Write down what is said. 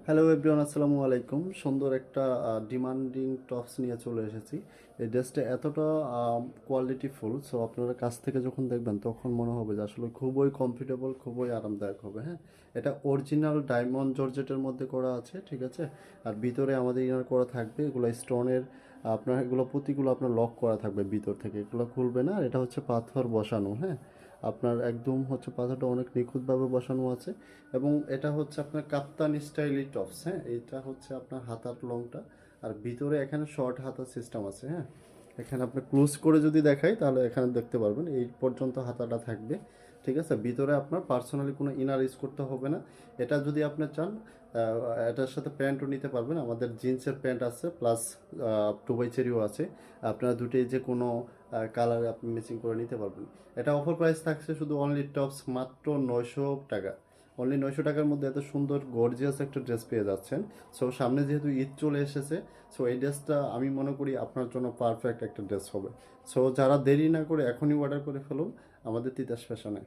Hello everyone, আসসালামু আলাইকুম। সুন্দর একটা ডিমান্ডিং টপস নিয়ে চলে এসেছি। এই ড্রেসটা এতটা কোয়ালিটিফুল, সো আপনারা কাছ থেকে যখন দেখবেন তখন মনে হবে যে আসলে খুবই কমফোর্টেবল, খুবই আরামদায়ক হবে। হ্যাঁ, এটা অরিজিনাল ডায়মন্ড জর্জেটের মধ্যে করা আছে, ঠিক আছে। আর ভিতরে আমাদের ইনার করা থাকবে, এগুলো স্টোনের। আপনার এগুলো প্রতিগুলো আপনার লক করা থাকবে ভিতর থেকে, এগুলো খুলবে না। আর এটা হচ্ছে পাথর বসানো। হ্যাঁ, আপনার একদম হচ্ছে পাথরটা অনেক নিখুঁতভাবে বসানো আছে। এবং এটা হচ্ছে আপনার কাপ্তানি স্টাইলি টপস। হ্যাঁ, এটা হচ্ছে আপনার হাতার লংটা। আর ভিতরে এখানে শর্ট হাতার সিস্টেম আছে। হ্যাঁ, এখানে আপনি ক্লোজ করে যদি দেখাই তাহলে এখানে দেখতে পারবেন এই পর্যন্ত হাতাটা থাকবে, ঠিক আছে। ভিতরে আপনার পার্সোনালি কোনো ইনার ইউজ করতে হবে না। এটা যদি আপনি চান এটার সাথে প্যান্টও নিতে পারবেন। আমাদের জিন্সের প্যান্ট আছে, প্লাস টু বাই চেরিও আছে। আপনারা দুটোই যে কোনো কালারে আপনি ম্যাচিং করে নিতে পারবেন। এটা অফার প্রাইস থাকছে শুধু অনলি টপস মাত্র 900 টাকা। অনলি 900 টাকার মধ্যে এত সুন্দর গর্জিয়াস একটা ড্রেস পেয়ে যাচ্ছেন। সো সামনে যেহেতু ঈদ চলে এসেছে, সো এই ড্রেসটা আমি মনে করি আপনার জন্য পারফেক্ট একটা ড্রেস হবে। সো যারা দেরি না করে এখনই অর্ডার করে ফেলুন আমাদের তিতাস ফ্যাশনে।